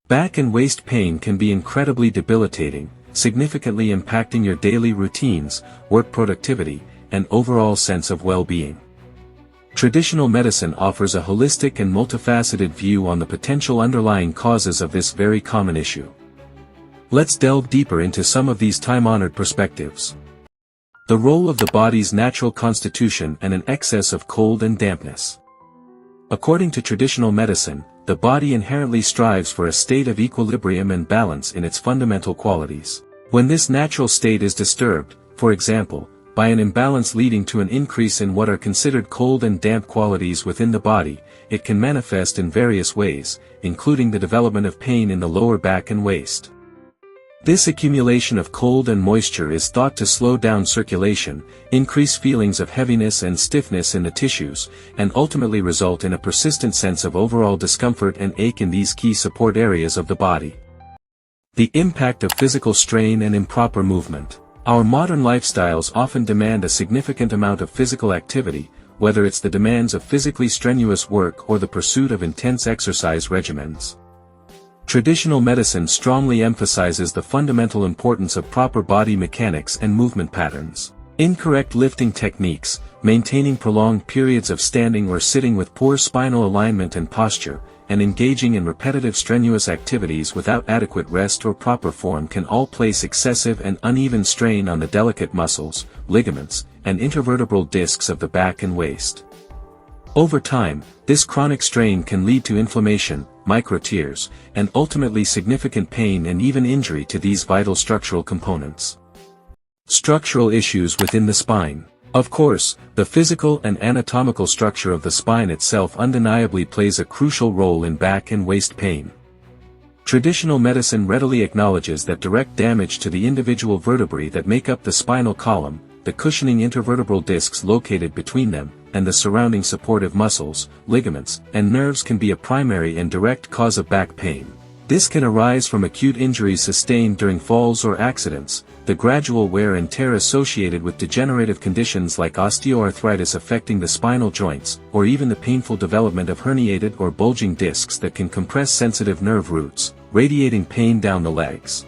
Back and waist pain can be incredibly debilitating, significantly impacting your daily routines, work productivity, and overall sense of well-being. Traditional medicine offers a holistic and multifaceted view on the potential underlying causes of this very common issue. Let's delve deeper into some of these time-honored perspectives. The role of the body's natural constitution and an excess of cold and dampness. According to traditional medicine, the body inherently strives for a state of equilibrium and balance in its fundamental qualities. When this natural state is disturbed, for example, by an imbalance leading to an increase in what are considered cold and damp qualities within the body, it can manifest in various ways, including the development of pain in the lower back and waist. This accumulation of cold and moisture is thought to slow down circulation, increase feelings of heaviness and stiffness in the tissues, and ultimately result in a persistent sense of overall discomfort and ache in these key support areas of the body. The impact of physical strain and improper movement. Our modern lifestyles often demand a significant amount of physical activity, whether it's the demands of physically strenuous work or the pursuit of intense exercise regimens. Traditional medicine strongly emphasizes the fundamental importance of proper body mechanics and movement patterns. Incorrect lifting techniques, maintaining prolonged periods of standing or sitting with poor spinal alignment and posture, and engaging in repetitive strenuous activities without adequate rest or proper form can all place excessive and uneven strain on the delicate muscles, ligaments, and intervertebral discs of the back and waist. Over time, this chronic strain can lead to inflammation, microtears, and ultimately significant pain and even injury to these vital structural components. Structural issues within the spine. Of course, the physical and anatomical structure of the spine itself undeniably plays a crucial role in back and waist pain. Traditional medicine readily acknowledges that direct damage to the individual vertebrae that make up the spinal column, the cushioning intervertebral discs located between them, and the surrounding supportive muscles, ligaments, and nerves can be a primary and direct cause of back pain. This can arise from acute injuries sustained during falls or accidents, the gradual wear and tear associated with degenerative conditions like osteoarthritis affecting the spinal joints, or even the painful development of herniated or bulging discs that can compress sensitive nerve roots, radiating pain down the legs.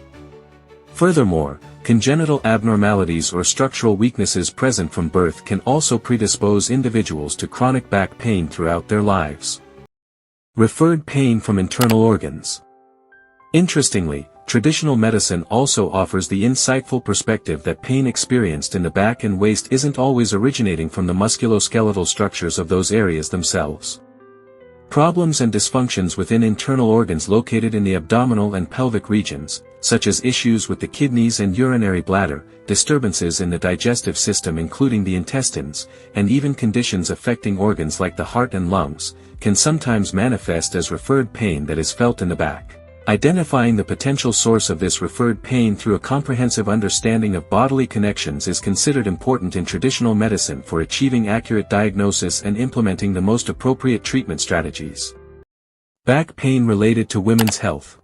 Furthermore, congenital abnormalities or structural weaknesses present from birth can also predispose individuals to chronic back pain throughout their lives. Referred pain from internal organs. Interestingly, traditional medicine also offers the insightful perspective that pain experienced in the back and waist isn't always originating from the musculoskeletal structures of those areas themselves. Problems and dysfunctions within internal organs located in the abdominal and pelvic regions, such as issues with the kidneys and urinary bladder, disturbances in the digestive system including the intestines, and even conditions affecting organs like the heart and lungs, can sometimes manifest as referred pain that is felt in the back. Identifying the potential source of this referred pain through a comprehensive understanding of bodily connections is considered important in traditional medicine for achieving accurate diagnosis and implementing the most appropriate treatment strategies. Back pain related to women's health.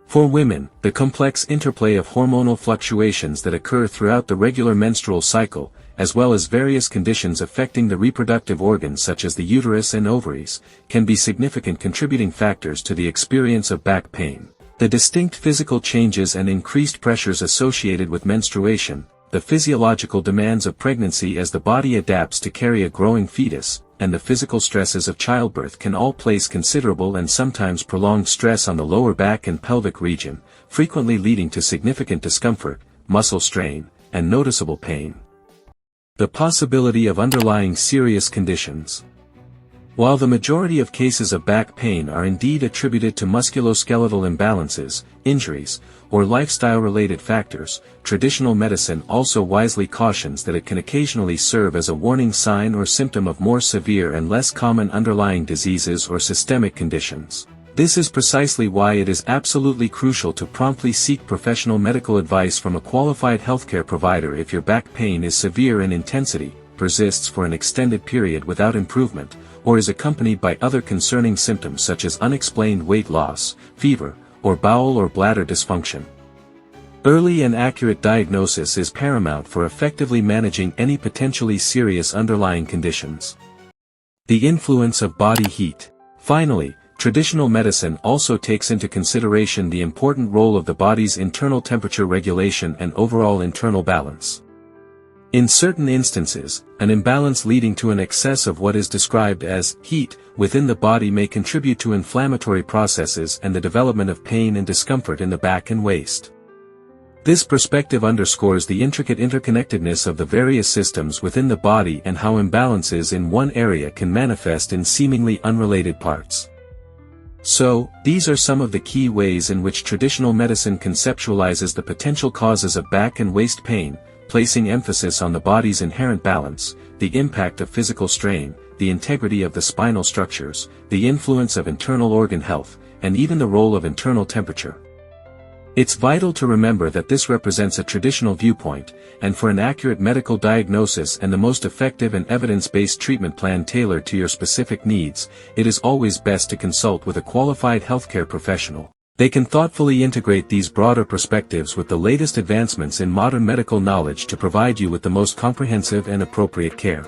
For women, the complex interplay of hormonal fluctuations that occur throughout the regular menstrual cycle, as well as various conditions affecting the reproductive organs such as the uterus and ovaries, can be significant contributing factors to the experience of back pain. The distinct physical changes and increased pressures associated with menstruation, the physiological demands of pregnancy as the body adapts to carry a growing fetus, and the physical stresses of childbirth can all place considerable and sometimes prolonged stress on the lower back and pelvic region, frequently leading to significant discomfort, muscle strain, and noticeable pain. The possibility of underlying serious conditions. While the majority of cases of back pain are indeed attributed to musculoskeletal imbalances, injuries, or lifestyle-related factors, traditional medicine also wisely cautions that it can occasionally serve as a warning sign or symptom of more severe and less common underlying diseases or systemic conditions. This is precisely why it is absolutely crucial to promptly seek professional medical advice from a qualified healthcare provider if your back pain is severe in intensity, persists for an extended period without improvement, or is accompanied by other concerning symptoms such as unexplained weight loss, fever, or bowel or bladder dysfunction. Early and accurate diagnosis is paramount for effectively managing any potentially serious underlying conditions. The influence of body heat. Finally, Traditional medicine also takes into consideration the important role of the body's internal temperature regulation and overall internal balance. In certain instances, an imbalance leading to an excess of what is described as heat within the body may contribute to inflammatory processes and the development of pain and discomfort in the back and waist. This perspective underscores the intricate interconnectedness of the various systems within the body and how imbalances in one area can manifest in seemingly unrelated parts. So, these are some of the key ways in which traditional medicine conceptualizes the potential causes of back and waist pain, placing emphasis on the body's inherent balance, the impact of physical strain, the integrity of the spinal structures, the influence of internal organ health, and even the role of internal temperature. It's vital to remember that this represents a traditional viewpoint, and for an accurate medical diagnosis and the most effective and evidence-based treatment plan tailored to your specific needs, it is always best to consult with a qualified healthcare professional. They can thoughtfully integrate these broader perspectives with the latest advancements in modern medical knowledge to provide you with the most comprehensive and appropriate care.